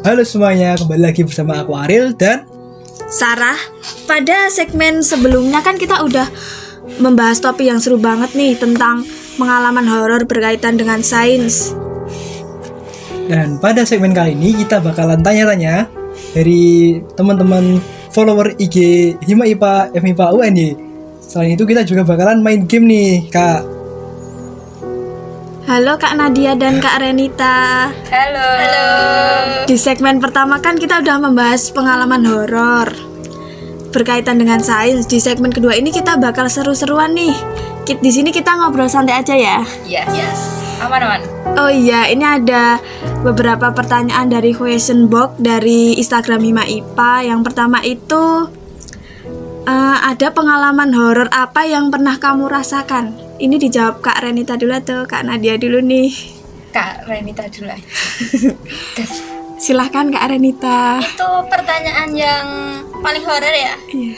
Halo semuanya, kembali lagi bersama aku Ariel dan Sarah. Pada segmen sebelumnya kan kita udah membahas topik yang seru banget nih tentang pengalaman horor berkaitan dengan sains. Dan pada segmen kali ini kita bakalan tanya-tanya dari teman-teman follower IG Hima IPA FMIPA UNY. Selain itu kita juga bakalan main game nih, Kak. Halo Kak Nadia dan Kak Renita. Halo. Di segmen pertama kan kita udah membahas pengalaman horor berkaitan dengan sains. Di segmen kedua ini kita bakal seru-seruan nih. Di sini kita ngobrol santai aja ya. Yes. Aman. Oh iya, ini ada beberapa pertanyaan dari question box dari Instagram Hima IPA. Yang pertama itu ada pengalaman horor apa yang pernah kamu rasakan? Ini dijawab Kak Renita dulu atau Kak Nadia dulu nih? Kak Renita dulu aja. Silahkan Kak Renita. Itu pertanyaan yang paling horor ya? Iya.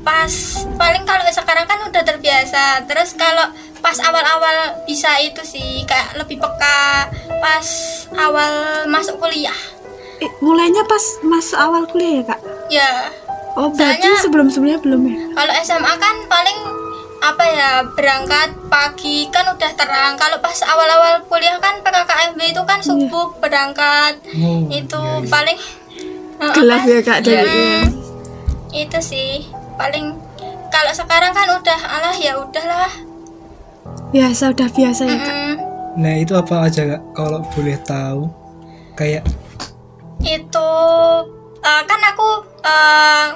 Pas paling kalau sekarang kan udah terbiasa. Terus kalau pas awal-awal bisa itu sih kayak lebih peka pas awal masuk kuliah. Mulainya pas masuk awal kuliah ya Kak? Ya. Oh berarti Soalnya sebelum-sebelumnya belum ya? kalau SMA kan paling berangkat pagi kan udah terang. Kalau pas awal-awal kuliah kan PKKMB itu kan subuh berangkat. Itu iya. paling Gelap ya Kak dari itu sih paling. Kalau sekarang kan udah ya udahlah. biasa udah biasa ya Kak. Nah itu apa aja, Kak, kalau boleh tahu? Kayak Itu kan aku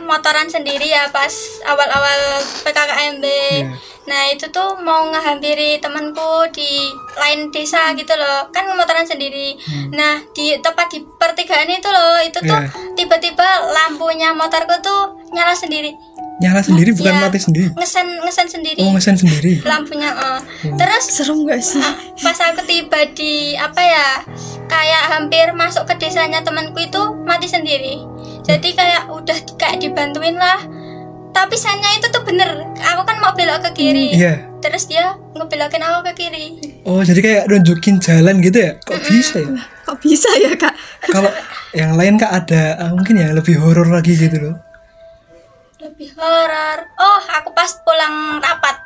motoran sendiri ya pas awal-awal PKKMB. Iya. Nah itu tuh mau ngehampiri temanku di lain desa gitu loh, kan motoran sendiri. Nah tepat di pertigaan itu loh, itu tuh Iya. tiba-tiba lampunya motorku tuh nyala sendiri. nyala sendiri bukan Iya, mati sendiri. ngesen sendiri. Oh, ngesen sendiri. Lampunya. Terus Serem gak sih? pas aku tiba di kayak hampir masuk ke desanya temanku itu mati sendiri. Jadi kayak udah kayak dibantuin lah, tapi sennya itu tuh bener, aku kan mau belok ke kiri. Iya. Terus dia ngebelokin aku ke kiri. Oh, jadi kayak nunjukin jalan gitu ya? Kok bisa ya? Kok bisa ya Kak? Kalau yang lain Kak ada mungkin ya lebih horor lagi gitu loh. Lebih horor. Oh, aku pas pulang rapat.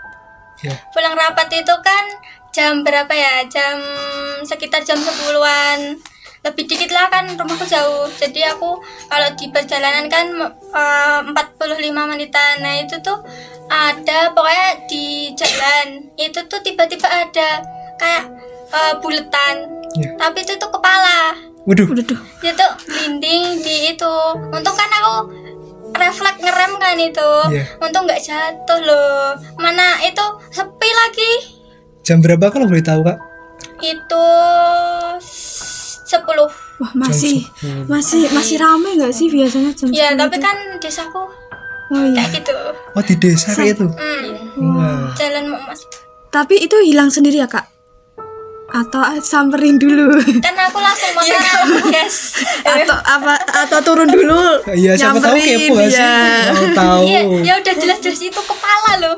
Ya. Pulang rapat itu kan jam berapa ya? Sekitar jam 10-an. Lebih dikit lah, kan rumahku jauh. Jadi aku kalau di perjalanan kan 45 menitan. Nah itu tuh ada pokoknya di jalan itu tuh tiba-tiba ada kayak buletan. Ya. Tapi itu tuh kepala. Waduh. Dia tuh linding di itu. Untung kan aku refleks ngerem kan itu. Iya. Untung nggak jatuh loh. Mana itu sepi lagi. Jam berapa kalau boleh tahu, Kak? Itu 10. Wah masih Jam 10. masih rame nggak sih biasanya jam Ya 10 tapi itu? kan desaku Oh iya. kayak gitu. Oh, di desa kayak itu. Wah. Jalan mau mas. Tapi itu hilang sendiri ya Kak? Atau samperin dulu? Kan aku langsung motoran, guys. atau turun dulu? Iya, siapa tahu kepo gak sih? ya. Mau tahu. Iya, ya udah jelas-jelas itu kepala loh.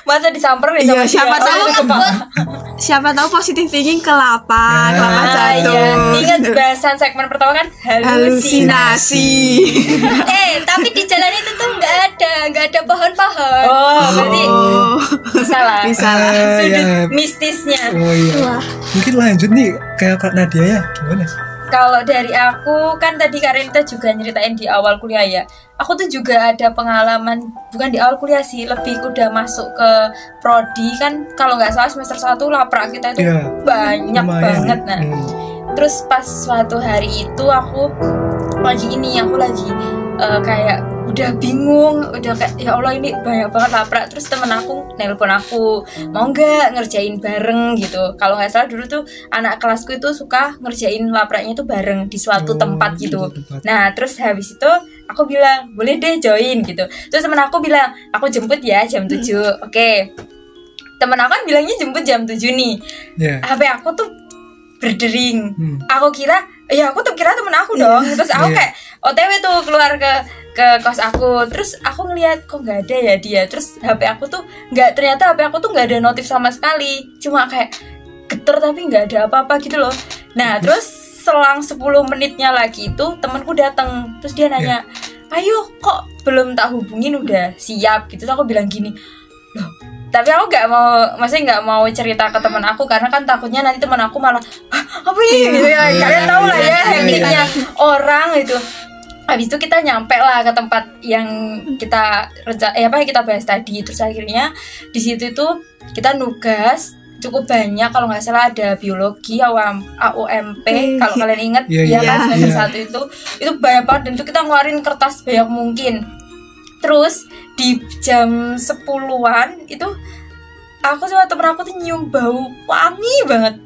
Masa disamperin Iya, sama siapa dia? tahu Oh, kan siapa tahu positif thinking kelapa Ya. jatuh. Iya. Ingat bahasan segmen pertama kan Halusinasi. Tapi di jalan itu tuh nggak ada pohon-pohon. Oh, berarti Oh, bisa lah. bisa lah. Sudut Ya. mistisnya. Oh iya. Wah. Mungkin lanjut nih kayak Kak Nadia ya. Gimana sih? Kalau dari aku kan tadi Kak Renita juga nyeritain di awal kuliah ya. Aku tuh juga ada pengalaman, bukan di awal kuliah sih, lebih udah masuk ke prodi kan. Kalau nggak salah semester 1 laprak kita itu Iya. banyak Lumayan. banget. Nah, terus pas suatu hari itu aku lagi kayak udah bingung, udah kayak ya Allah ini banyak banget laprak. Terus temen aku nelpon aku, mau nggak ngerjain bareng gitu. Kalau nggak salah dulu tuh anak kelasku itu suka ngerjain lapraknya tuh bareng di suatu tempat gitu. suatu tempat. Nah terus habis itu aku bilang boleh deh join gitu. Terus temen aku bilang aku jemput ya jam 7. Oke. Temen aku kan bilangnya jemput jam 7 nih. Ya. HP aku tuh berdering. Hmm. Aku kira temen aku dong. Terus aku Iya. kayak OTW tuh keluar ke kos aku. Terus aku ngeliat kok nggak ada ya dia. Terus ternyata HP aku tuh nggak ada notif sama sekali. Cuma kayak geter tapi nggak ada apa-apa gitu loh. Nah terus selang 10 menitnya lagi itu temanku datang, terus dia nanya, ayo kok belum tak hubungin udah siap gitu. Terus aku bilang gini, loh, tapi aku maksudnya nggak mau cerita ke teman aku karena kan takutnya nanti teman aku malah, apa ini gitu ya, kalian tahu lah ya hektiknya orang itu. Habis itu kita nyampe lah ke tempat yang kita kita bahas tadi. Terus akhirnya di situ tuh kita nugas cukup banyak, kalau nggak salah ada biologi, AUMP kalau kalian ingat kan semester 1 itu banyak banget, dan itu kita ngeluarin kertas banyak mungkin. Terus di jam 10-an itu aku sama temen aku tuh nyium bau wangi banget,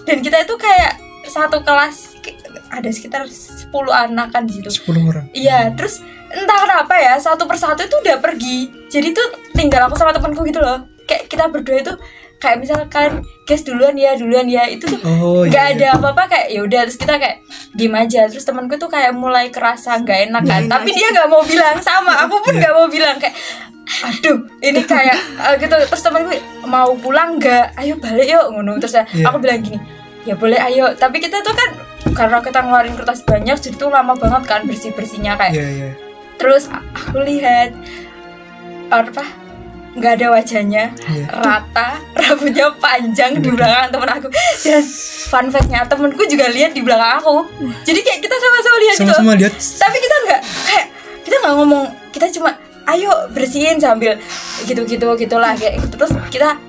dan kita itu kayak satu kelas ada sekitar 10 anak kan di situ. 10 orang. Iya, terus entah kenapa ya satu persatu itu udah pergi. Jadi tuh tinggal aku sama temanku gitu loh. Kayak kita berdua itu kayak misalnya kalian guys duluan ya itu tuh nggak ada apa-apa, kayak ya udah, terus kita kayak diem aja. Terus temanku tuh kayak mulai kerasa nggak enak kan, tapi dia nggak mau bilang, sama aku pun nggak mau bilang, kayak aduh ini kayak gitu. Terus temanku mau pulang nggak, ayo balik yuk ngono. Terus aku bilang gini, ya boleh ayo, tapi kita tuh kan karena kita ngeluarin kertas banyak jadi tuh lama banget kan bersih-bersihnya kayak. Terus aku lihat nggak ada wajahnya, rata, rambutnya panjang di belakang temen aku. Dan fun fact-nya temenku juga lihat di belakang aku. Jadi kayak kita sama-sama lihat gitu. Tapi kita nggak ngomong, kita cuma ayo bersihin sambil gitulah kayak gitu. Terus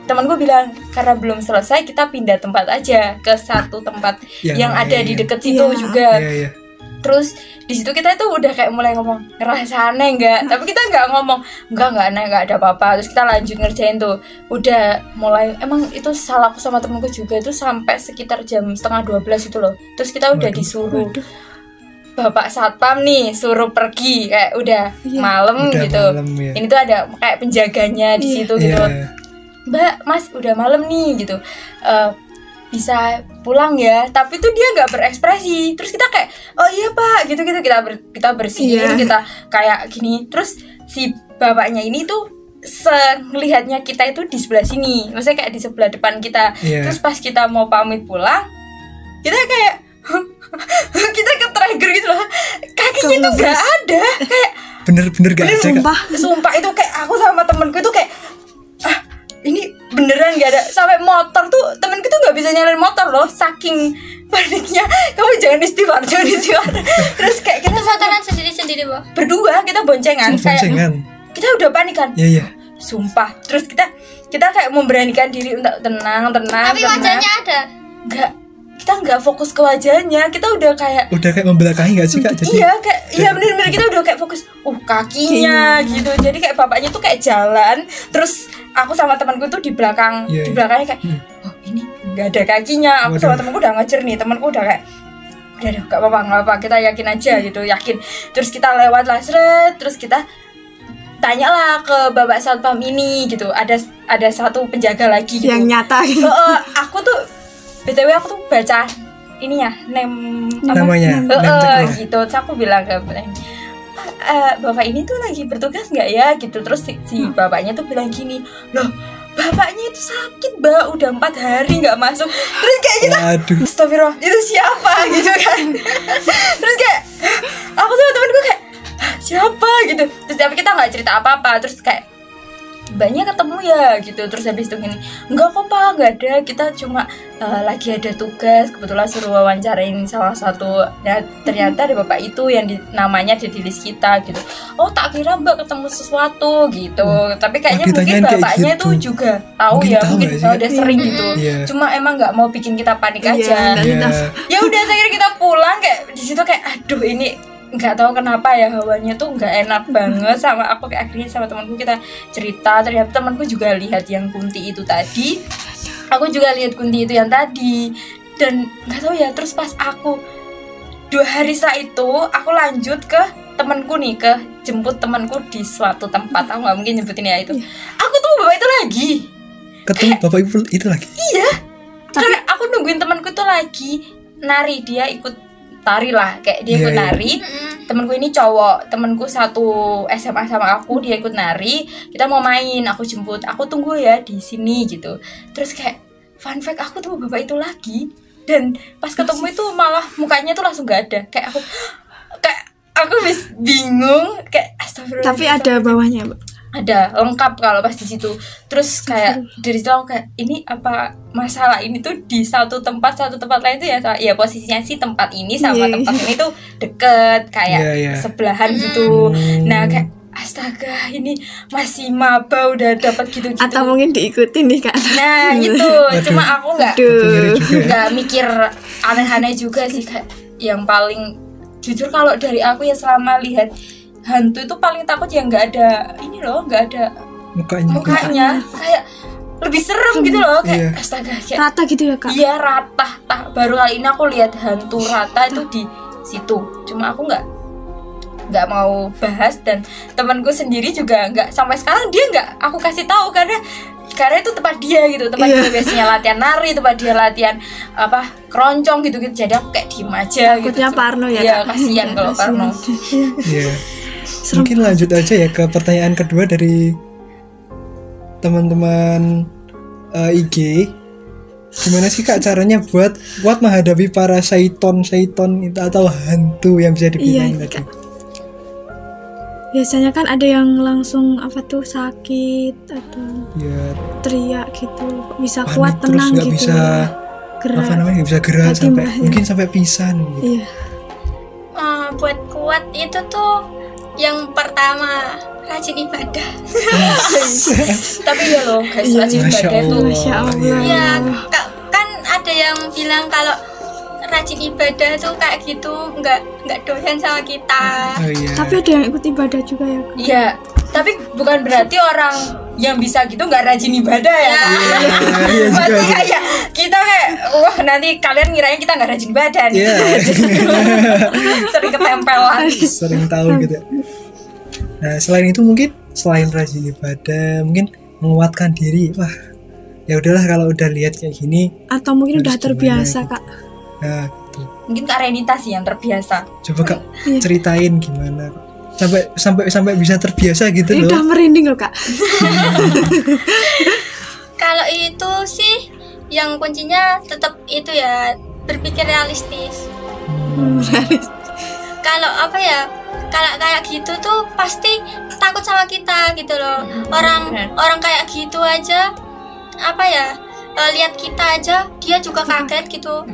temanku bilang karena belum selesai kita pindah tempat aja ke satu tempat yang ada di deket situ juga. Terus di situ kita itu udah kayak mulai ngomong, ngerasa aneh nggak? Tapi kita nggak ngomong, nggak aneh, nggak ada apa-apa. Terus kita lanjut ngerjain tuh. Udah mulai, emang itu salahku sama temenku juga, itu sampai sekitar jam 11:30 itu loh. Terus kita udah disuruh Bapak Satpam nih suruh pergi, kayak udah malam gitu. Ini tuh ada kayak penjaganya di situ gitu. Mbak, Mas udah malam nih gitu. Bisa pulang ya, tapi tuh dia nggak berekspresi. Terus kita kayak oh iya Pak gitu kita bersihin, kita kayak gini. Terus si bapaknya ini tuh ngelihatnya kita itu di sebelah sini, maksudnya kayak di sebelah depan kita. Terus pas kita mau pamit pulang, kita kayak kita ke-trigger gitu loh, kakinya tuh nggak ada, kayak bener-bener gak ada. Sumpah itu kayak aku sama temenku itu kayak ini beneran gak ada. Sampai motor tuh temenku tuh gak bisa nyalain motor loh, saking paniknya. Kamu jangan istighfar. Terus kayak kita motoran sendiri Bu, berdua kita boncengan. Kayak kita udah panik kan. Sumpah. Terus kita kayak memberanikan diri untuk tenang. Tapi wajahnya ada? Enggak, kita nggak fokus ke wajahnya, kita udah kayak membelakangi nggak sih Kak? Jadi bener-bener kita udah kayak fokus kakinya gitu. Jadi kayak bapaknya tuh kayak jalan, terus aku sama temanku tuh di belakangnya kayak oh ini nggak ada kakinya. Aku sama temanku udah ngejar nih, temanku udah kayak udah nggak apa-apa, kita yakin aja gitu, yakin. Terus kita lewat lah, terus kita tanyalah ke Bapak Satpam ini gitu, ada satu penjaga lagi gitu yang nyata gitu. Aku tuh BTW aku tuh baca ininya namanya gitu. Terus aku bilang ke Bapak ini tuh lagi bertugas nggak ya gitu. Terus si bapaknya tuh bilang gini, loh bapaknya itu sakit Mbak, udah 4 hari nggak masuk. Terus kayak kita astagfirullah, itu siapa gitu kan. Terus kayak aku sama temenku kayak siapa gitu. Terus tapi kita nggak cerita apa-apa. Terus kayak banyak ketemu ya gitu. Terus habis itu gini, enggak kok Pak, enggak ada, kita cuma lagi ada tugas, kebetulan suruh wawancarain salah satu. Ya ternyata ada bapak itu yang namanya ada di list kita gitu. Oh tak kira Mbak ketemu sesuatu gitu. Tapi kayaknya mungkin bapaknya itu juga tahu mungkin udah sering gitu. Cuma emang nggak mau bikin kita panik aja. Ya udah akhirnya kita pulang kayak di situ kayak aduh ini nggak tahu kenapa ya hawanya tuh nggak enak banget. Sama aku kayak akhirnya sama temanku kita cerita, ternyata temanku juga lihat yang Kunti itu tadi, aku juga lihat Kunti itu yang tadi, dan nggak tahu ya. Terus pas aku 2 hari setelah itu aku lanjut ke temanku nih, ke jemput temanku di suatu tempat, aku nggak mungkin nyebutin ya itu. Aku tuh bapak itu lagi ketemu bapak itu lagi. Iya, karena aku nungguin temanku tuh lagi nari, dia ikut tari lah, kayak dia ikut nari. Temenku ini cowok, temenku satu SMA sama aku, dia ikut nari. Kita mau main, aku jemput, aku tunggu ya di sini gitu. Terus kayak fun fact, aku tuh bapak itu lagi. Dan pas ketemu itu malah mukanya tuh langsung nggak ada. Kayak aku bingung kayak astagfirullah. Tapi ada bawahnya, Mbak. Ada lengkap kalau pas di situ. Terus kayak dari situ aku kayak ini apa masalah ini tuh di satu tempat lain tuh ya posisinya sih tempat ini sama tempat ini tuh deket kayak sebelahan gitu. Nah kayak astaga ini masih maba udah dapat gitu-gitu. Atau mungkin diikutin nih Kak. Nah gitu. Cuma aku nggak mikir aneh-aneh juga sih. Kayak yang paling jujur kalau dari aku ya selama lihat hantu itu paling takut ya nggak ada mukanya kayak lebih serem gitu loh kayak astaga kayak rata gitu ya Kak. Iya rata. Baru kali ini aku lihat hantu rata itu di situ. Cuma aku nggak mau bahas dan temanku sendiri juga nggak sampai sekarang dia nggak aku kasih tahu karena itu tempat dia gitu, tempat dia biasanya latihan nari, tempat dia latihan keroncong gitu jadi aku kayak diem aja. Takutnya gitu. parno ya Iya kasihan kalau parno. Iya. Mungkin lanjut aja ya ke pertanyaan kedua dari teman-teman IG. Gimana sih Kak caranya buat menghadapi para syaiton itu atau hantu yang bisa dibilang tadi? Biasanya kan ada yang langsung sakit atau teriak gitu, bisa panik, kuat tenang terus gitu. Bisa gerak. Nggak bisa gerak mungkin sampai pingsan gitu. Iya. Buat kuat itu tuh yang pertama rajin ibadah. Tapi ya loh guys, rajin ibadah tuh Masya Allah. Ya kan ada yang bilang kalau rajin ibadah tuh kayak gitu nggak doyan sama kita. Tapi ada yang ikut ibadah juga ya Kak? Iya, tapi bukan berarti orang yang bisa gitu nggak rajin ibadah ya. Berarti kayak kita kayak wah nanti kalian ngiranya kita nggak rajin ibadah nih. Sering ketempelan. Sering tahu gitu. Nah selain itu mungkin selain rajin ibadah mungkin menguatkan diri. Wah ya udahlah kalau udah lihat kayak gini. Atau mungkin udah terbiasa gitu. Kak. Nah gitu. Mungkin Kak Renita sih yang terbiasa. Coba Kak ceritain gimana sampai bisa terbiasa gitu loh. Udah merinding loh Kak. Kalau itu sih yang kuncinya tetap itu ya berpikir realistis. Kalau kalau kayak gitu tuh pasti takut sama kita gitu loh. Orang kayak gitu aja lihat kita aja dia juga kaget gitu.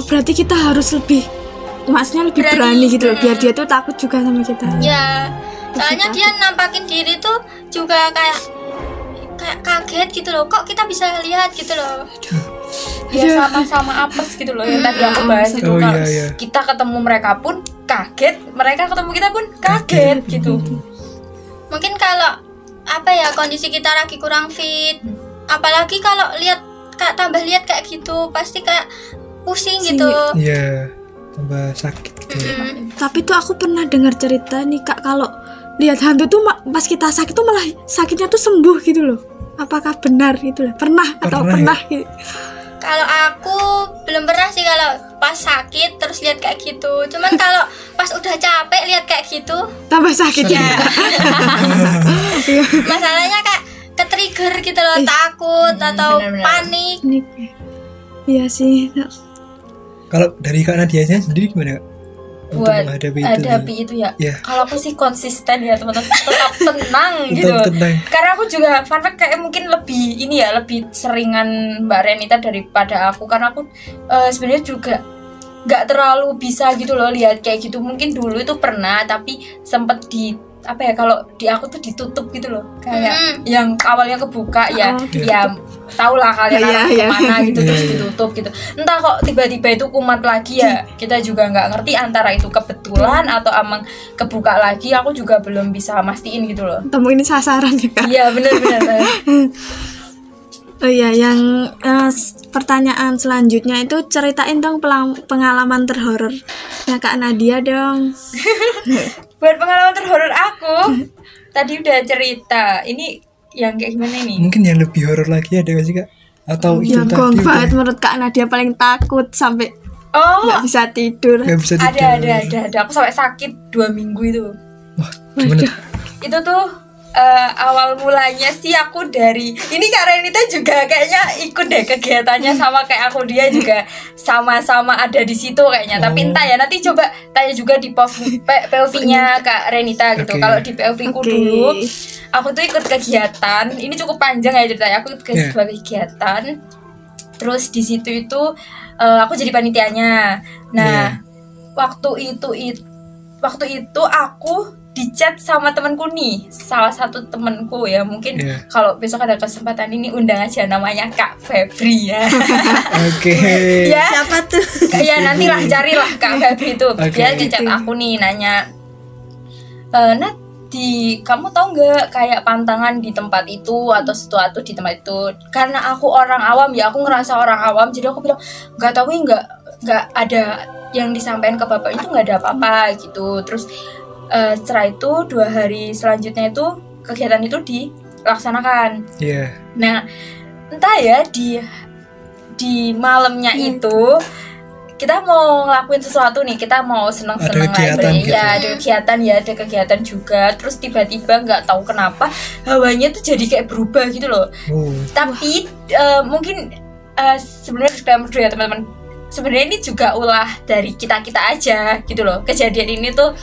Berarti kita harus lebih berani gitu loh, biar dia tuh takut juga sama kita. Ya, soalnya dia nampakin diri tuh juga kayak kaget gitu loh. Kok kita bisa lihat gitu loh. Ya sama-sama apes gitu loh yang tadi aku bahas itu kalau kita ketemu mereka pun kaget, mereka ketemu kita pun kaget gitu. Mungkin kalau kondisi kita lagi kurang fit, apalagi kalau tambah lihat kayak gitu pasti kayak pusing gitu. Iya, tambah sakit gitu. Tapi tuh aku pernah dengar cerita nih Kak, kalau lihat hantu tuh pas kita sakit tuh malah sakitnya tuh sembuh gitu loh. Apakah benar itu? Pernah gitu. Kalau aku belum pernah sih kalau pas sakit terus lihat kayak gitu. Cuman kalau pas udah capek lihat kayak gitu tambah sakit ya. Masalahnya kayak ke-trigger gitu loh, takut atau panik. Iya sih. Kalau dari Kak Nadianya sendiri gimana Kak? Buat menghadapi itu ya. Kalau aku sih konsisten ya teman-teman, tetap tenang gitu. Karena aku juga fun fact kayak mungkin lebih seringan Mbak Renita daripada aku, karena aku sebenarnya juga nggak terlalu bisa gitu loh lihat kayak gitu. Mungkin dulu itu pernah tapi sempet kalau di aku tuh ditutup gitu loh, kayak yang awalnya kebuka ya tau lah kalian kemana gitu terus ditutup gitu. Entah kok tiba-tiba itu kumat lagi ya, kita juga nggak ngerti antara itu kebetulan atau emang kebuka lagi. Aku juga belum bisa mastiin gitu loh. Temu ini sasaran ya Kak? Iya benar. Oh iya, yang pertanyaan selanjutnya itu ceritain dong pengalaman terhoror ya Kak Nadia dong. Buat pengalaman terhoror aku tadi udah cerita, ini yang kayak gimana nih? Mungkin yang lebih horor lagi ada gak sih Kak? Atau itu yang tadi banget menurut Kak Nadia paling takut sampai nggak bisa tidur. Ada. Aku sampai sakit 2 minggu itu. Wah, gimana? Itu tuh awal mulanya sih aku dari ini Kak Renita juga kayaknya ikut deh kegiatannya sama kayak aku, dia juga sama-sama ada di situ kayaknya. Tapi entah ya, nanti coba tanya juga di POV-nya Kak Renita gitu. Kalau di POV-ku dulu aku tuh ikut kegiatan, ini cukup panjang ya ceritanya. Aku ikut sebuah kegiatan, terus di situ itu aku jadi panitianya. Nah, waktu itu aku di-chat sama temanku nih, salah satu temanku ya, mungkin kalau besok ada kesempatan ini undang aja, namanya Kak Febri ya. Oke. Ya, Siapa tuh? ya nantilah carilah Kak Febri itu. Dia di-chat aku nih nanya, Nat, kamu tahu nggak kayak pantangan di tempat itu atau sesuatu di tempat itu? Karena aku orang awam ya, aku ngerasa orang awam, jadi aku bilang nggak tahu, nggak ada yang disampaikan ke bapak itu, nggak ada apa-apa gitu. Terus setelah itu 2 hari selanjutnya itu kegiatan itu dilaksanakan. Nah, entah ya di malamnya itu kita mau ngelakuin sesuatu nih, kita mau seneng-seneng gitu. Ya ada kegiatan juga. Terus tiba-tiba nggak tahu kenapa hawanya tuh jadi kayak berubah gitu loh. Tapi mungkin sebenarnya disclaimer dulu ya teman-teman, sebenarnya ini juga ulah dari kita aja gitu loh. Kejadian ini tuh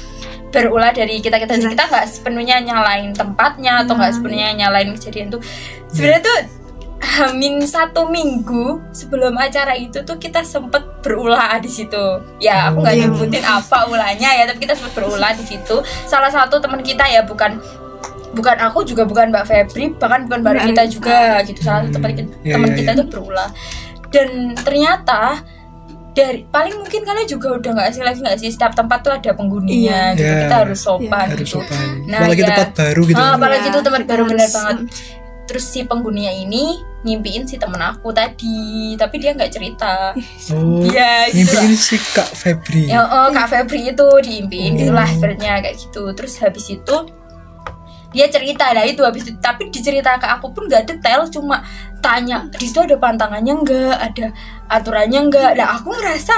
berulah dari kita nggak sepenuhnya nyalain tempatnya atau nggak sepenuhnya nyalain kejadian tuh. Sebenarnya tuh Hamin 1 minggu sebelum acara itu tuh kita sempet berulah di situ. Ya aku nggak nyebutin apa ulahnya ya, tapi kita sempet berulah di situ. Salah satu teman kita ya, bukan aku juga, bukan Mbak Febri, bahkan bukan Mbak Renita juga gitu. Salah satu teman kita tuh berulah. Dan ternyata dari paling mungkin kalian juga udah nggak sih setiap tempat tuh ada penghuninya gitu, kita harus sopan gitu. Nah, apalagi tempat baru gitu. Apalagi itu tempat baru, bener banget. Terus si penghuninya ini ngimpiin si temen aku tadi, tapi dia nggak cerita. Ya, ngimpiin si Kak Febri. Kak Febri itu diimpiin gitulah ibaratnya kayak gitu. Terus habis itu dia cerita lah itu habis itu, tapi dicerita ke aku pun nggak detail, cuma tanya di situ ada pantangannya nggak, ada aturannya nggak. Nah aku ngerasa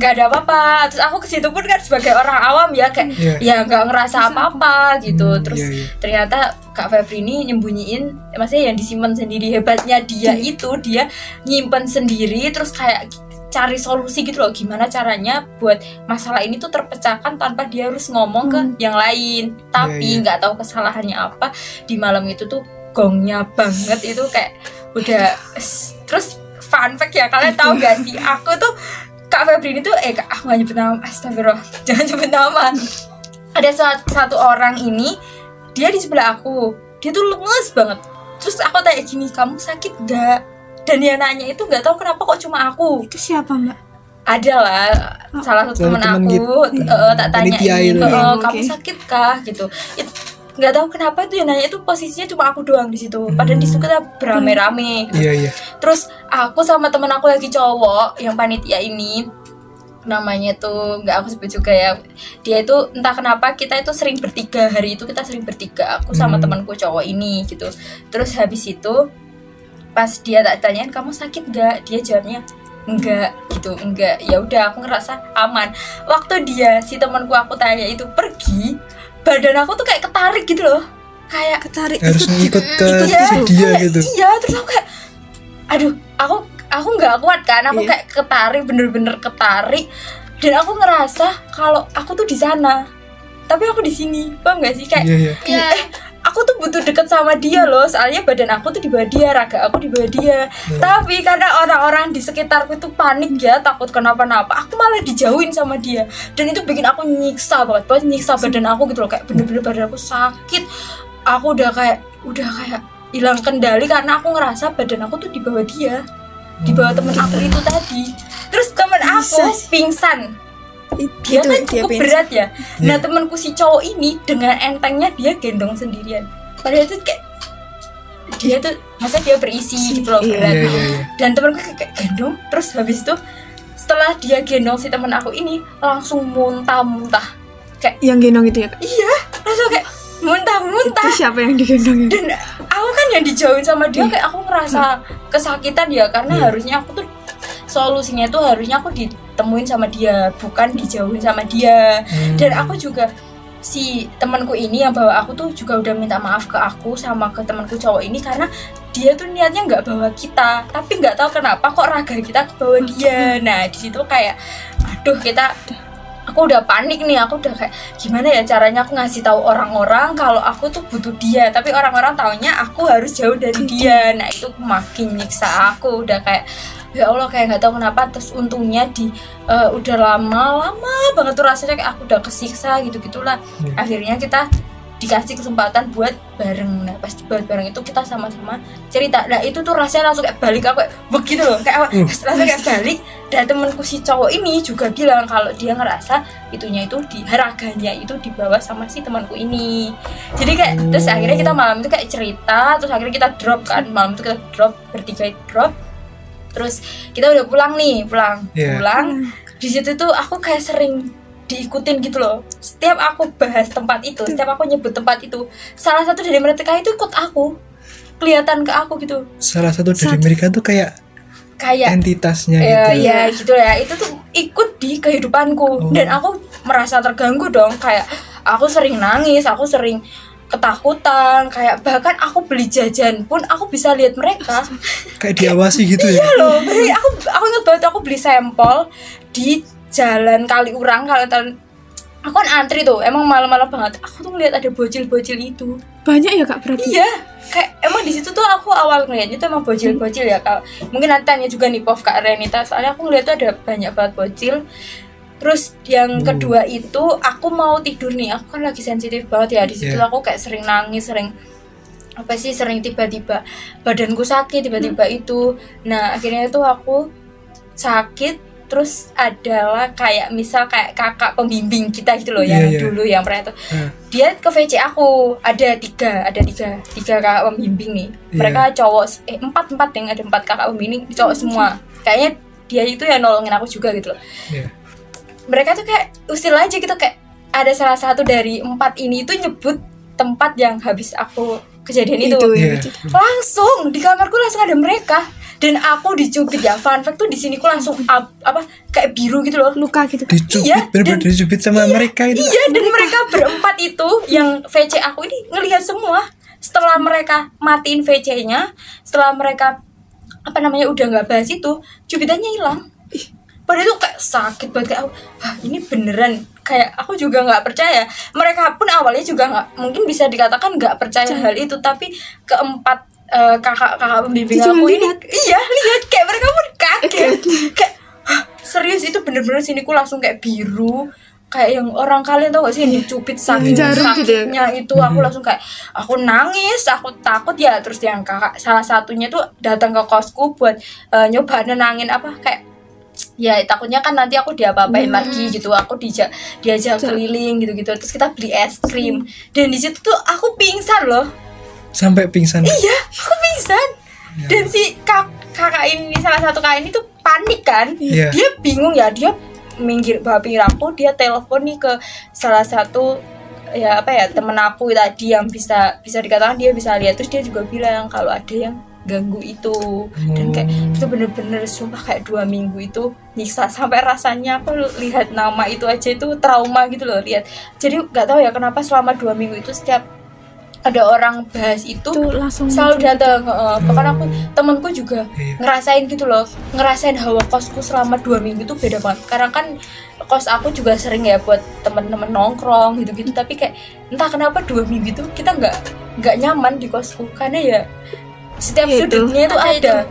nggak ada apa-apa. Terus aku kesitu pun kan sebagai orang awam ya kayak ya nggak ngerasa apa-apa gitu. Terus ternyata Kak Febri ini nyembunyiin, maksudnya yang disimpan sendiri. Hebatnya dia itu dia nyimpen sendiri, terus kayak cari solusi gitu loh, gimana caranya buat masalah ini tuh terpecahkan tanpa dia harus ngomong ke yang lain. Tapi nggak tahu kesalahannya apa, di malam itu tuh gongnya banget itu kayak udah. Terus fun fact ya, kalian tahu gak sih, aku tuh Kak Febri ini tuh aku gak nyebut nama, astagfirullah, jangan nyebut nama. Ada satu orang ini, dia di sebelah aku, dia tuh lemes banget. Terus aku tanya gini, kamu sakit gak? Dan dia nanya itu nggak tahu kenapa kok cuma aku. Itu siapa Mbak? Ada lah, salah satu teman aku tak tanyain, kamu sakit kah gitu. Nggak tahu kenapa itu yang nanya itu posisinya cuma aku doang di situ. Padahal di situ kita berame-rame. Gitu. Terus aku sama teman aku lagi cowok yang panitia ini, namanya tuh nggak aku sebut juga ya. Dia itu entah kenapa kita itu sering bertiga, hari itu kita sering bertiga, aku sama temanku cowok ini gitu. Terus habis itu pas dia tak tanyain kamu sakit gak, dia jawabnya enggak gitu, enggak. Ya udah aku ngerasa aman. Waktu dia si temanku aku tanya itu pergi, badan aku tuh kayak ketarik gitu loh, kayak ketarik harus ngikut ke dia gitu. Iya, terus aku kayak aduh, aku nggak kuat kan, aku kayak ketarik, bener-bener ketarik. Dan aku ngerasa kalau aku tuh di sana tapi aku di sini, paham gak sih kayak aku tuh butuh deket sama dia loh, soalnya badan aku tuh di bawah dia, raga aku di bawah dia. Tapi karena orang-orang di sekitarku itu panik ya, takut kenapa-napa, aku malah dijauhin sama dia. Dan itu bikin aku nyiksa banget, nyiksa badan aku gitu loh, kayak bener-bener badan aku sakit. Aku udah kayak hilang kendali karena aku ngerasa badan aku tuh di bawah dia, di bawah temen aku itu tadi. Terus temen aku pingsan. Dia kan cukup berat ya. Nah temanku si cowok ini dengan entengnya dia gendong sendirian. Padahal itu kayak dia tuh masa dia berisi gitu loh, berat. Dan temanku kayak gendong. Terus habis itu setelah dia gendong si teman aku ini langsung muntah-muntah. Kayak yang gendong itu ya? Iya, langsung kayak muntah-muntah. Itu siapa yang digendong? Dan aku kan yang dijauhin sama dia, kayak aku ngerasa kesakitan ya, karena harusnya aku tuh solusinya tuh harusnya aku ditemuin sama dia, bukan dijauhin sama dia. Dan aku juga si temanku ini yang bawa aku tuh juga udah minta maaf ke aku sama ke temanku cowok ini, karena dia tuh niatnya nggak bawa kita, tapi nggak tahu kenapa kok raga kita kebawa dia. Nah di situ kayak aduh aku udah panik nih, aku udah kayak gimana ya caranya aku ngasih tahu orang-orang kalau aku tuh butuh dia, tapi orang-orang taunya aku harus jauh dari dia. Nah itu makin nyiksa aku, udah kayak ya Allah kayak nggak tahu kenapa. Terus untungnya udah lama banget tuh rasanya kayak aku udah kesiksa gitu-gitulah. Akhirnya kita dikasih kesempatan buat bareng. Nah pas buat bareng itu kita sama-sama cerita. Nah itu tuh rasanya langsung kayak balik, aku kayak begitu loh, kayak langsung kayak balik. Dan temenku si cowok ini juga bilang kalau dia ngerasa itunya itu di haraganya itu dibawa sama si temanku ini. Jadi kayak terus akhirnya kita malam itu kayak cerita, terus akhirnya kita drop kan, malam itu kita drop, bertiga drop. Terus kita udah pulang. Di situ tuh aku kayak sering diikutin gitu loh. Setiap aku bahas tempat itu, setiap aku nyebut tempat itu, salah satu dari mereka itu ikut aku, kelihatan ke aku gitu. Salah satu dari mereka tuh kayak entitasnya gitu. Ya gitu ya. Itu tuh ikut di kehidupanku. Dan aku merasa terganggu dong. Kayak aku sering nangis, aku sering ketakutan, kayak bahkan aku beli jajan pun aku bisa lihat mereka kayak diawasi gitu ya. Iya loh, aku ingat banget aku beli sampel di Jalan Kaliurang. Aku kan antri tuh, emang malam-malam banget. Aku tuh ngeliat ada bocil-bocil itu. Banyak ya Kak berarti? Iya, kayak emang di situ tuh aku awal ngeliatnya tuh emang bocil-bocil ya. Kalau mungkin nanti tanya juga nih Prof Kak Renita, soalnya aku ngeliat tuh ada banyak banget bocil. Terus yang kedua itu aku mau tidur nih, aku kan lagi sensitif banget ya di situ. Aku kayak sering nangis, sering tiba-tiba badanku sakit tiba-tiba itu. Nah akhirnya itu aku sakit. Terus adalah kayak misal kayak kakak pembimbing kita gitu loh, yang dulu yang pernah itu dia ke VC aku, ada tiga kakak pembimbing nih. Mereka cowok, empat yang ada 4 kakak pembimbing cowok semua. Kayaknya dia itu yang nolongin aku juga gitu loh. Mereka tuh kayak usir aja gitu, kayak ada salah satu dari 4 ini tuh nyebut tempat yang habis aku kejadian itu. Langsung di kamarku langsung ada mereka. Dan aku dicubit ya, fun fact tuh di sini ku langsung kayak biru gitu loh, luka gitu. Dicubit, bener-bener dicubit sama mereka itu. Iya, dan mereka berempat itu yang VC aku ini ngelihat semua. Setelah mereka matiin VC-nya, setelah mereka udah nggak bahas itu, cubitannya hilang. Padahal itu kayak sakit banget, kayak ini beneran. Kayak aku juga nggak percaya. Mereka pun awalnya juga nggak, mungkin bisa dikatakan nggak percaya hal itu, tapi keempat kakak pembimbing aku ini lihat kayak mereka pun kaget. Kayak serius itu bener-bener siniku langsung kayak biru, kayak yang orang kalian tau gak sih yang dicubit sakitnya itu. Aku langsung kayak aku nangis, aku takut ya. Terus yang kakak salah satunya tuh datang ke kosku buat nyoba nenangin kayak ya takutnya kan nanti aku diapa-apain lagi gitu. Aku diajak keliling gitu-gitu. Terus kita beli es krim. Dan di situ tuh aku pingsan loh. Sampai pingsan. Iya, aku pingsan. Dan si kakak ini, salah satu kakak ini tuh panik kan. Dia bingung ya, dia minggir aku, dia telepon nih ke salah satu temen aku tadi yang bisa dikatakan dia bisa lihat. Terus dia juga bilang kalau ada yang ganggu itu. Dan kayak itu bener-bener sumpah kayak 2 minggu itu nyiksa, sampai rasanya aku lihat nama itu aja itu trauma gitu loh lihat. Jadi nggak tahu ya kenapa selama 2 minggu itu setiap ada orang bahas itu selalu datang. Bahkan aku temanku juga ngerasain gitu loh, ngerasain hawa kosku selama 2 minggu itu beda banget. Karena kan kos aku juga sering ya buat temen-temen nongkrong gitu-gitu, tapi kayak entah kenapa 2 minggu itu kita nggak nyaman di kosku, karena ya setiap sudutnya itu ada.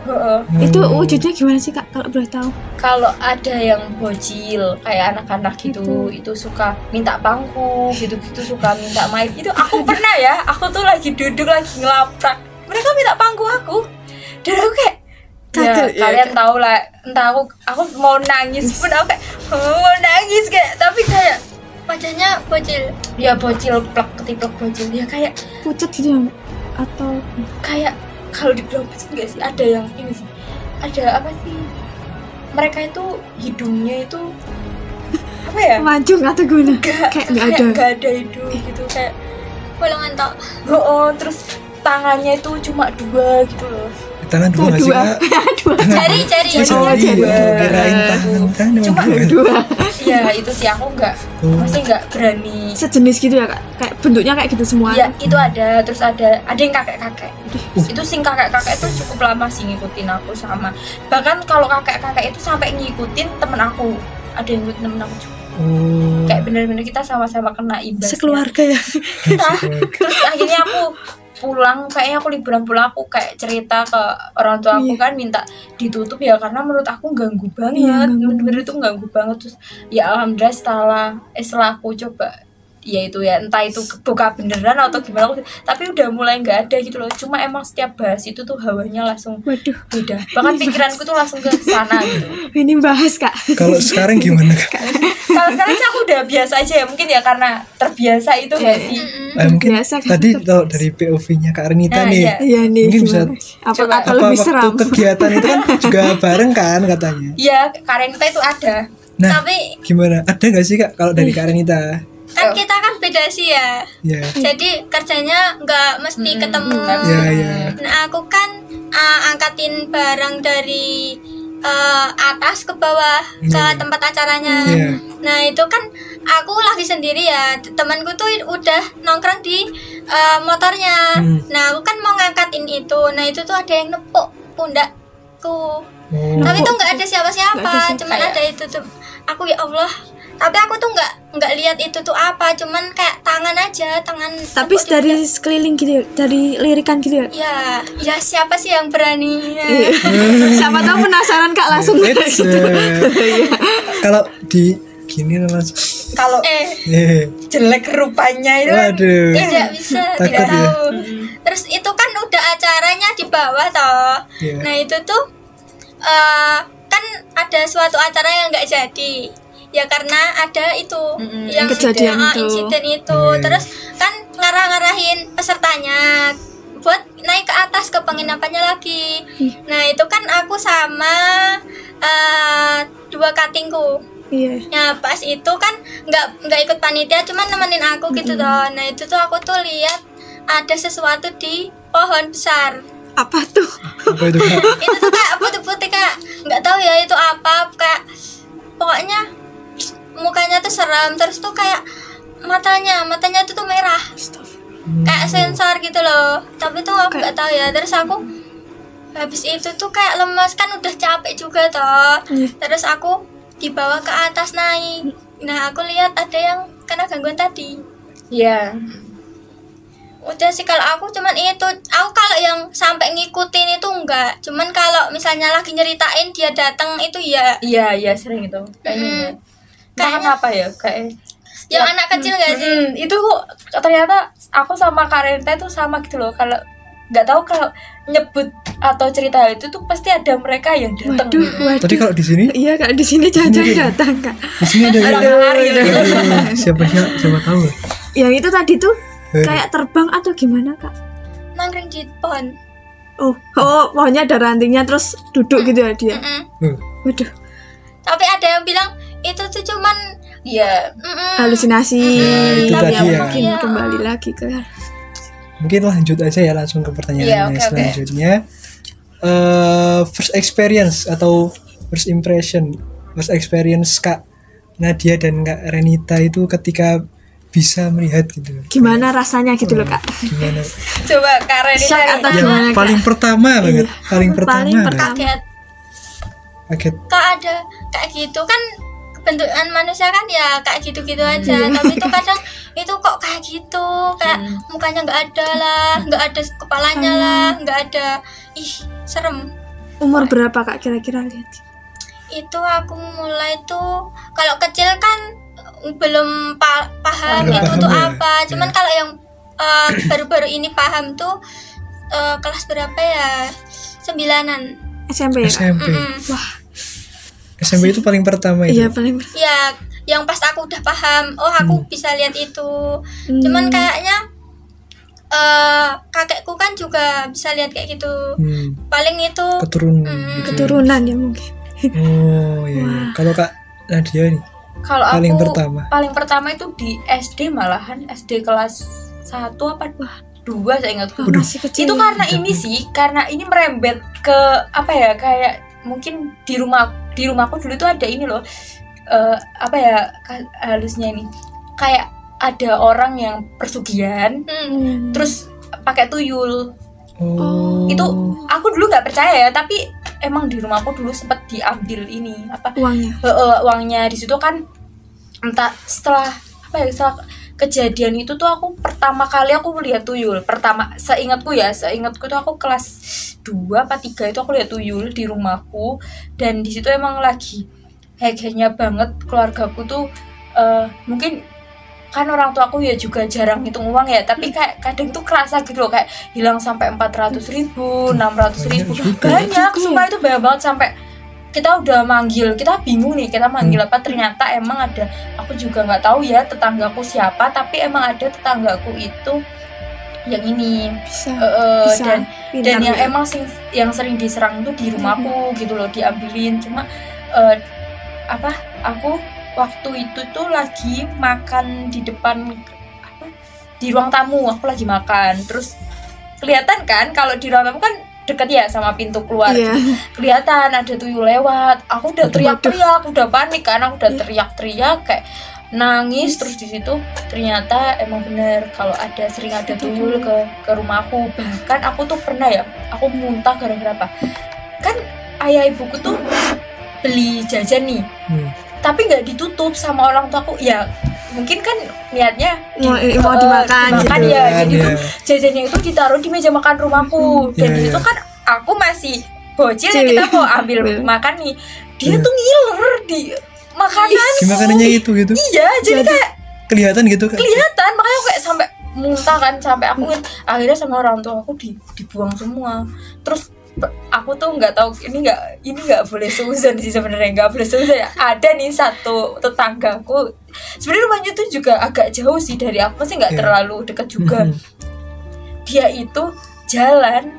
Itu wujudnya gimana sih Kak kalau boleh tahu? Kalau ada yang bocil kayak anak-anak gitu, itu suka minta bangku gitu-gitu, suka minta main. Itu aku pernah ya, aku tuh lagi duduk lagi ngelaprak, mereka minta bangku aku. Dan aku kayak kalian tahu lah, entah aku mau nangis pun aku kayak mau nangis kayak, tapi kayak wajahnya bocil. Ya bocil ketiplek bocil ya, kayak pucat gitu atau kayak kalau dibilang pucat enggak sih, ada yang ini sih, ada mereka itu hidungnya itu mancung atau gimana? Kayak nggak ada hidung gitu, kayak bolongan tok. Terus tangannya itu cuma 2 gitu loh. Tangan dua nggak sih kak? Jari. Jari. Kirain tangan kan Cuma dua. ya itu sih aku nggak, masih nggak berani. Sejenis gitu ya kak, kayak bentuknya kayak gitu semua. Ya itu ada, terus ada yang kakek-kakek. Itu sing kakek-kakek itu cukup lama sih ngikutin aku sama. Bahkan kalau kakek-kakek itu sampai ngikutin temen aku, ada yang ngikutin temen aku juga. Kayak bener-bener kita sama-sama kena imbasnya. Sekeluarga ya. Terus akhirnya aku pulang, kayaknya aku liburan pulang, aku kayak cerita ke orang tua aku kan minta ditutup ya, karena menurut aku ganggu banget, bener-bener itu ganggu banget. Terus ya alhamdulillah setelah aku coba ya itu ya, entah itu buka beneran atau gimana, tapi udah mulai nggak ada gitu loh. Cuma emang setiap bahas itu tuh hawanya langsung beda, bahkan pikiranku tuh langsung ke sana gitu. Ini bahas kak. Kalau sekarang gimana kak? Kalau sekarang sih aku udah biasa aja ya, mungkin ya karena terbiasa itu nggak sih. Mungkin Biasa, kan? tadi kalau dari POV-nya Kak Renita nih, Iya nih. mungkin bisa apa apa lebih waktu seram? kegiatan itu kan juga bareng kan katanya. Iya, Karenita itu ada. Nah, Tapi gimana? Ada nggak sih kak kalau dari Kak Renita? kan kita kan beda sih ya. Ya, Jadi kerjanya nggak mesti ketemu. ya. Nah aku kan angkatin barang dari atas ke bawah ke tempat acaranya. Iya. Nah itu kan aku lagi sendiri ya. Temanku tuh udah nongkrong di motornya. Nah aku kan mau ngangkatin itu. Nah itu tuh ada yang nepuk pundakku. Tapi tuh nggak ada siapa-siapa. Cuman ada itu tuh. Aku ya Allah. Tapi aku tuh nggak lihat itu tuh apa, cuman kayak tangan aja, tangan. Tapi dari sekeliling gitu ya, dari lirikan gitu ya. Ya siapa sih yang berani? Siapa tahu penasaran kak langsung It's, gitu. kalau di gini langsung. Kalau jelek rupanya itu kan Waduh. Tidak bisa, Takut tidak ya? tahu. Terus itu kan udah acaranya di bawah toh. Iya. Nah itu tuh kan ada suatu acara yang nggak jadi. Ya karena ada itu yang kejadian itu. insiden itu. Terus kan ngarah-ngarahin pesertanya buat naik ke atas ke penginapannya lagi. Nah itu kan aku sama dua katingku. Iya. Nah pas itu kan nggak ikut panitia, cuman nemenin aku gitu toh. Nah itu tuh aku tuh lihat ada sesuatu di pohon besar. Apa tuh? Apa itu kak? Itu tuh kayak putih-putih, kak nggak tahu ya itu apa, kayak pokoknya mukanya tuh seram, terus tuh kayak matanya tuh merah, kayak sensor gitu loh. Tapi tuh aku nggak tahu ya. Terus aku habis itu tuh kayak lemas, kan udah capek juga toh. Terus aku dibawa ke atas naik. Nah aku lihat ada yang kena gangguan tadi. Iya. Udah sih kalau aku cuman itu. Aku kalau yang sampai ngikutin itu enggak. Cuman kalau misalnya lagi nyeritain dia datang itu ya. Iya sering itu kayaknya. Kayaknya apa ya kayak yang anak kecil gak sih? itu ternyata aku sama Karenita itu sama gitu loh. Kalau nggak tahu kalau nyebut atau cerita itu tuh pasti ada mereka yang datang. Waduh. Tadi kalau di sini, Iya kak, di sini jangan datang kak. di sini ada yang siapa tahu. Yang itu tadi tuh kayak terbang atau gimana kak? Nangkring di pohon. Oh, pokoknya ada rantingnya terus duduk gitu ya dia. Waduh, Tapi ada yang bilang itu tuh cuman halusinasi. itu Tapi tadi ya. mungkin kembali lagi ke Mungkin lanjut aja ya langsung ke pertanyaannya selanjutnya. First experience atau first impression, first experience Kak Nadia dan Kak Renita itu ketika bisa melihat gitu. gimana rasanya gitu loh kak. Gimana? Coba Karenita Shock atau Yang gimana kak? paling pertama banget, paling pertama. kaget. Kaget. Kok ada kayak gitu kan, bentukan manusia kan ya kayak gitu-gitu aja. Tapi itu kadang itu kok kayak gitu, kayak mukanya nggak ada lah, nggak ada kepalanya lah, nggak ada. Ih serem. Umur berapa kak kira-kira lihat? Itu aku mulai tuh kalau kecil kan belum paham Belum itu paham tuh ya? apa. Cuman kalau yang baru-baru ini paham tuh kelas berapa ya? 9-an. SMP ya kak? SMP. Wah, SMP itu paling pertama itu. iya paling Ya, yang pas aku udah paham, oh aku bisa lihat itu. Cuman kayaknya kakekku kan juga bisa lihat kayak gitu. Paling itu Keturunan. keturunan ya mungkin. Oh iya. Kalau Kak Nadia nih kalau paling aku pertama. paling pertama itu di SD, malahan SD kelas 1 apa 2 2 saya ingatku. Masih kecil. Itu karena ini sih, karena ini merembet ke apa ya, kayak mungkin di rumahku dulu tuh ada ini loh, apa ya halusnya ini, kayak ada orang yang persugihan terus pakai tuyul. Itu aku dulu nggak percaya ya, tapi emang di rumahku dulu sempat diambil ini apa uangnya di situ kan. Entah setelah apa ya, setelah kejadian itu tuh aku pertama kali aku melihat tuyul. Pertama seingatku tuh aku kelas 2 apa 3 itu aku lihat tuyul di rumahku, dan di situ emang lagi heknya banget keluargaku tuh. Mungkin kan orang tua aku ya juga jarang hitung uang ya, tapi kayak kadang tuh kerasa gitu loh, kayak hilang sampai 400.000, 600.000, banyak, sumpah itu banyak banget. Sampai kita udah manggil, kita bingung nih kita manggil apa, ternyata emang ada, aku juga nggak tahu ya tetanggaku siapa, tapi emang ada tetanggaku itu yang ini dan yang emang yang sering diserang itu di rumahku gitu loh, diambilin. Cuma aku waktu itu tuh lagi makan di depan di ruang tamu, aku lagi makan, terus kelihatan kan kalau di ruang tamu kan deket ya sama pintu keluar, kelihatan ada tuyul lewat. Aku udah teriak-teriak, udah panik kan, aku udah teriak-teriak kayak nangis. Terus di situ ternyata emang bener kalau sering ada tuyul ke rumahku. Bahkan aku tuh pernah ya, aku muntah gara-gara apa, kan ayah ibuku tuh beli jajan nih, tapi nggak ditutup sama orang tuaku ya, mungkin kan niatnya mau dimakan gitu. Ya jadi tuh jajannya itu ditaruh di meja makan rumahku, dan di situ kan aku masih bocil ya, kita mau ambil makan nih, dia tuh ngiler di makanan di makanannya itu gitu. Iya, jadi kayak kelihatan gitu kan, kelihatan, makanya aku kayak sampai muntah kan, sampai aku akhirnya sama orang tua aku dibuang semua. Terus aku tuh nggak tahu, ini nggak boleh seuzon sih sebenarnya, nggak boleh seuzon ya. Ada nih satu tetanggaku, sebenarnya rumahnya tuh juga agak jauh sih dari aku, sih nggak terlalu dekat juga. Dia itu jalan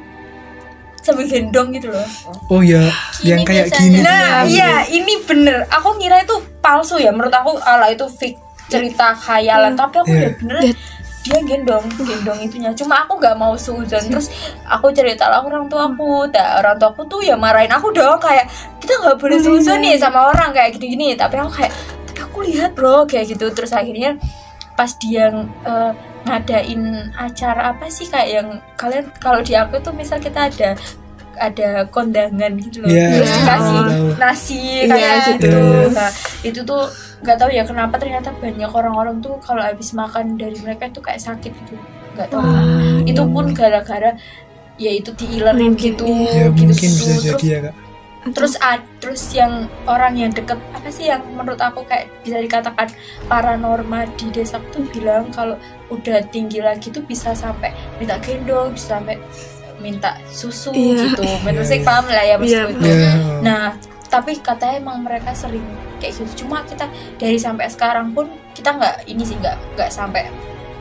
sambil gendong gitu loh. Oh ya, yang kayak gini. Nah iya, ini bener. Aku ngira itu palsu ya, menurut aku ala itu fake, cerita khayalan, tapi aku udah bener dia gendong itunya. Cuma aku nggak mau seuzon. Terus aku cerita lah orang tuaku tuh ya marahin aku dong, kayak kita nggak boleh seuzon nih sama orang kayak gini-gini. Tapi aku kayak, aku lihat bro kayak gitu. Terus akhirnya pas dia ngadain acara apa sih, kayak yang kalian kalau di aku tuh misal kita ada kondangan gitu loh, terus dikasih nasi kayak gitu. Nah itu tuh nggak tahu ya kenapa ternyata banyak orang-orang tuh kalau habis makan dari mereka tuh kayak sakit gitu, nggak tahu. Itu pun gara-gara ya itu diilerin gitu, ya, gitu. Mungkin bisa jadi ya Kak. Terus yang orang yang deket apa sih yang menurut aku kayak bisa dikatakan paranormal di desa tuh bilang kalau udah tinggi lagi tuh bisa sampai minta gendong, bisa sampai minta susu gitu. Maksudnya paham lah ya maksud itu. Nah tapi katanya emang mereka sering kayak gitu. Cuma kita dari sampai sekarang pun kita nggak sampai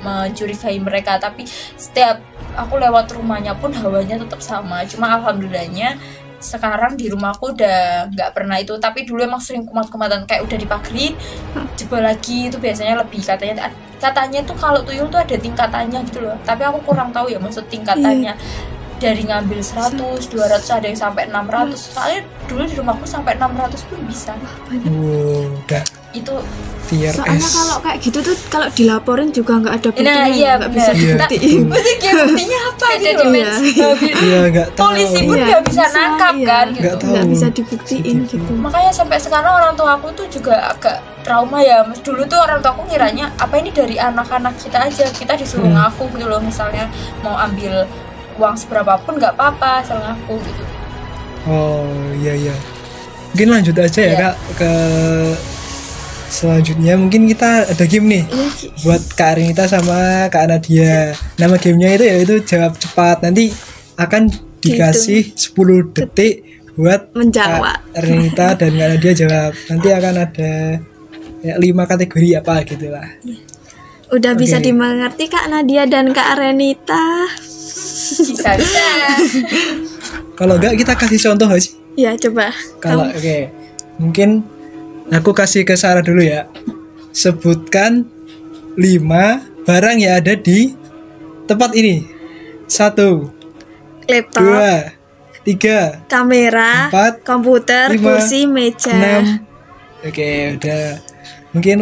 mencurigai mereka. Tapi setiap aku lewat rumahnya pun hawanya tetap sama. Cuma alhamdulillahnya sekarang di rumahku udah nggak pernah itu. Tapi dulu emang sering kumat-kumatan, kayak udah dipagerin jebol lagi. Itu biasanya lebih katanya tuh kalau tuyul tuh ada tingkatannya gitu loh. Tapi aku kurang tahu ya maksud tingkatannya. Dari ngambil 100, 200, ada yang sampai 600. Soalnya dulu di rumahku sampai 600 pun bisa. Udah. Itu soalnya kalau kayak gitu tuh kalau dilaporin juga nggak ada buktinya, nggak bisa dibuktiin. Mesti buktinya apa gitu? Nggak tahu. Polisi pun nggak bisa nangkap kan gitu. Nggak bisa dibuktiin gitu. Makanya sampai sekarang orang tua aku tuh juga agak trauma ya. Dulu tuh orang tua aku ngiranya apa ini dari anak-anak kita aja, kita disuruh ngaku gitu loh. Misalnya mau ambil uang seberapa pun nggak apa-apa, asal ngaku gitu. Oh iya. Mungkin lanjut aja ya Kak ke selanjutnya. Mungkin kita ada game nih buat Kak Arinita sama Kak Nadia. Nama gamenya itu yaitu jawab cepat. Nanti akan dikasih 10 detik buat menjawab. Kak Arinita dan Kak Nadia jawab. Nanti akan ada 5 kategori apa gitulah. Udah bisa dimengerti Kak Nadia dan Kak Arinita. Bisa. Kalau enggak kita kasih contoh gak sih? Ya coba. Kalau mungkin aku kasih ke Sarah dulu ya. Sebutkan 5 barang yang ada di tempat ini. 1, Laptop, 2, 3, kamera, 4, komputer, 5, kursi, meja. 6. Oke, udah. Mungkin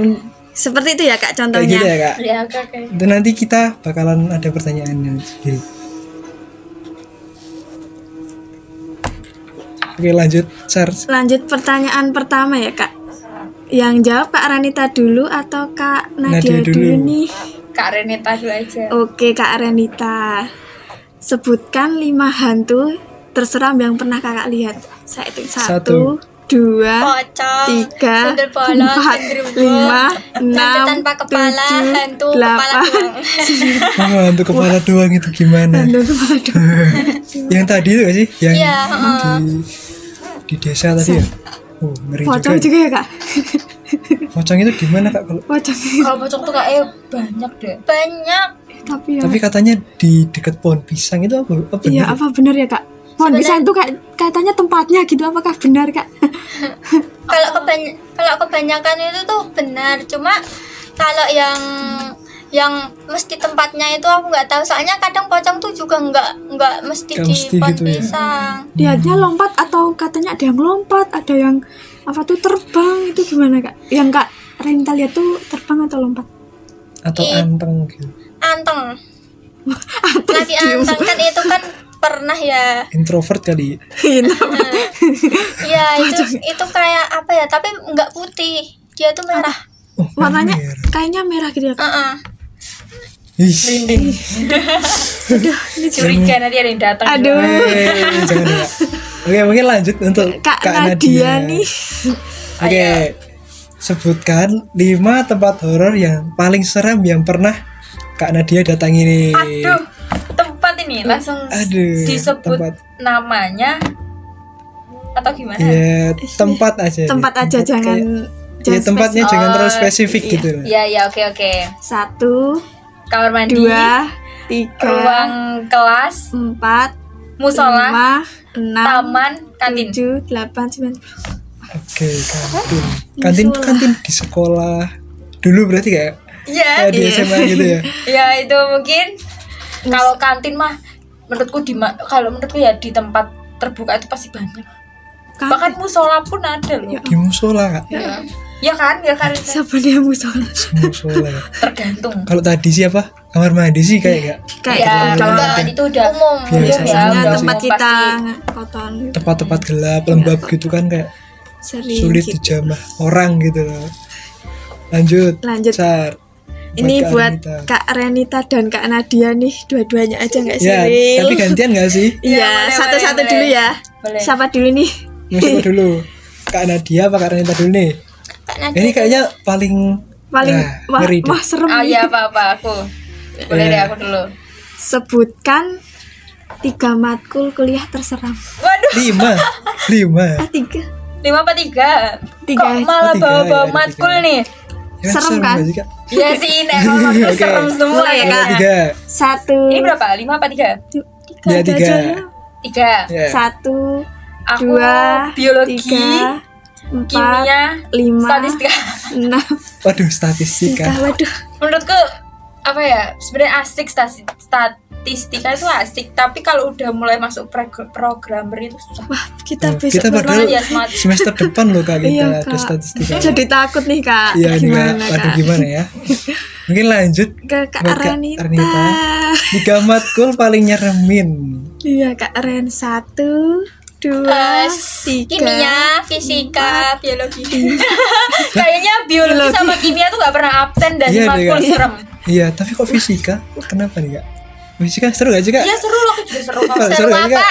Seperti itu ya Kak kayak contohnya. gitu ya Kak. Ya oke. Dan nanti kita bakalan ada pertanyaannya sendiri. Oke, lanjut, Sar. Lanjut pertanyaan pertama ya Kak. Yang jawab Kak Ranita dulu atau Kak Nadia, Nadia dulu. nih? Kak Renita dulu aja. Oke Kak Ranita. Sebutkan 5 hantu terseram yang pernah Kakak lihat. Saya hitung 1, 2, Pocong, 3, sundel bolong, 4, genderuwo, 5, 6, hantu tanpa kepala, 7, hantu kepala 8. doang. Oh, hantu kepala doang itu gimana? Hantu kepala doang. Yang tadi itu gak sih? Yang Iya, di desa tadi ya? Oh, ngeri Pocong juga. juga ya Kak? Pocong itu gimana Kak? Kalau Pocong. Kalau pocong tuh kayaknya banyak deh. Banyak. Tapi ya. tapi katanya di dekat pohon pisang itu apa? Apa Iya, bener? apa benar ya Kak? Pohon pisang itu katanya tempatnya gitu, apakah benar Kak? Kalau kebanyakan itu tuh benar, cuma kalau yang mesti tempatnya itu aku nggak tahu, soalnya kadang pocong tuh juga nggak mesti Nggak di mesti pohon gitu ya. pisang. Lihatnya lompat atau katanya ada yang lompat, ada yang apa tuh terbang, itu gimana Kak? Yang Kak Renta lihat tuh terbang atau lompat? Atau anteng gitu. Anteng. Lagi anteng kan itu kan pernah ya. Introvert kali. Iya itu kayak apa ya? Tapi nggak putih, dia tuh merah. Oh, Warnanya merah. kayaknya merah gitu ya Kak? Heeh. Ih, Curiga nanti ada yang datang. Aduh. jangan ya. Oke, mungkin lanjut untuk Kak Nadia nih. Oke. Sebutkan 5 tempat horor yang paling seram yang pernah Kak Nadia datangi nih. Aduh, tempat ini langsung Aduh, disebut tempat. namanya atau gimana? Ya, tempat aja. Tempat deh. aja, jangan Ya, tempatnya spesifik. jangan terlalu Oh, spesifik iya. gitu. Iya, oke. 1, Kamar mandi, 2, 3, ruang kelas, 4, musola, 5, 6, taman, kantin. 7, 8, 9. Oke, kantin. Kantin tuh kantin di sekolah. Dulu berarti kayak Iya. di SMA gitu ya. Ya itu mungkin kalau kantin mah menurutku kalau menurutku ya di tempat terbuka itu pasti banyak. Bahkan musola pun ada loh. Di musola Kak. Ya kan, Siapa dia musola? Musola. Ya. tergantung. Kalau tadi siapa? Kamar mandi sih kayak Kayak Ya, gitu. kalau Enggak, tadi itu udah umum. Biasa. ya, Biasanya udah tempat umum, kita pasti. kotor tempat-tempat gelap, lembab gitu kan kayak sering sulit gitu. dijamah orang gitu loh. Lanjut. Lanjut. Sar. Ini Kak buat Renita. Kak Renita dan Kak Nadia nih, dua-duanya aja nggak sih? Ya, tapi gantian gak sih? Iya, boleh, satu-satu boleh, dulu ya. boleh. Siapa dulu nih? Mau siapa dulu? Kak Nadia apa Kak Renita dulu nih? Kak Nadia. Ini kayaknya paling Paling wah, ngeri deh. wah serem Ah nih. ya apa aku. Boleh Iya. deh aku dulu. Sebutkan 3 matkul kuliah terseram. Waduh, 5. 3. 5 apa 3? Tiga. Kok malah Oh, tiga, bawa-bawa ya, matkul tiga. nih? Ya, Serem kan? gak sih, Kak? Ya sih, nek kalau matkul Oke. serem semua Mulai ya, ya. Kak. 3. 1. Ini berapa? 5 apa 3? Ya, 3. 3. Ya. 1, Aku 2, biologi, 3, 4, kimia, 5, statistika. 6. Waduh, statistika. Waduh. Menurutku apa ya? Sebenarnya asik statistika itu asik, tapi kalau udah mulai masuk programmer itu susah. Wah, kita Oh, besok kita padahal Semangat ya, semangat. semester depan loh Kak kita Iya, ada Kak. statistika. Jadi takut nih Kak. Iya nih Kak. Gimana Waduh Kak? gimana ya? Mungkin lanjut Ke Kak buat Kak Renita. Renita. 3 matkul paling nyeremin. Iya Kak Ren. 1, 2, 3. Kimia, fisika, biologi. Kayaknya biologi sama kimia tuh gak pernah absen dan Iya, matkul Kak. serem. Iya, tapi kok fisika? Kenapa nih Kak? Fisika seru gak sih Kak? Iya seru loh, aku juga seru. Seru Seru gak sih, Kak?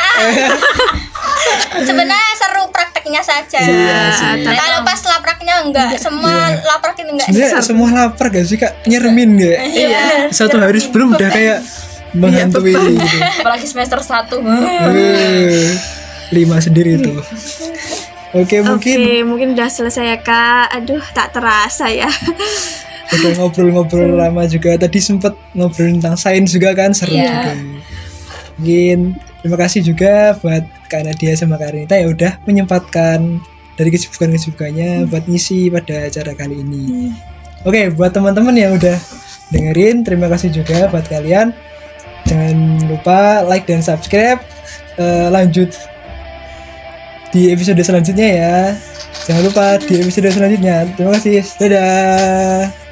Sebenarnya seru prakteknya saja. Iya sih. Kalau pas lapraknya enggak, semua laprak itu enggak. Sebenarnya semua lapar gak sih Kak? Nyeremin gak? Iya. 1 hari sebelum udah kayak menghantui gitu. Apalagi semester 1. 5 sendiri itu. Oke, mungkin Oke, mungkin udah selesai ya Kak. Aduh, tak terasa ya. udah ngobrol-ngobrol lama juga. Tadi sempet ngobrol tentang sains juga kan, seru Iya. juga. Mungkin terima kasih juga buat Kak Nadia sama Kak Renita ya udah menyempatkan dari kesibukannya buat ngisi pada acara kali ini. Oke, buat teman-teman yang udah dengerin, terima kasih juga buat kalian. Jangan lupa like dan subscribe. Lanjut di episode selanjutnya ya. Jangan lupa di episode selanjutnya. Terima kasih. Dadah.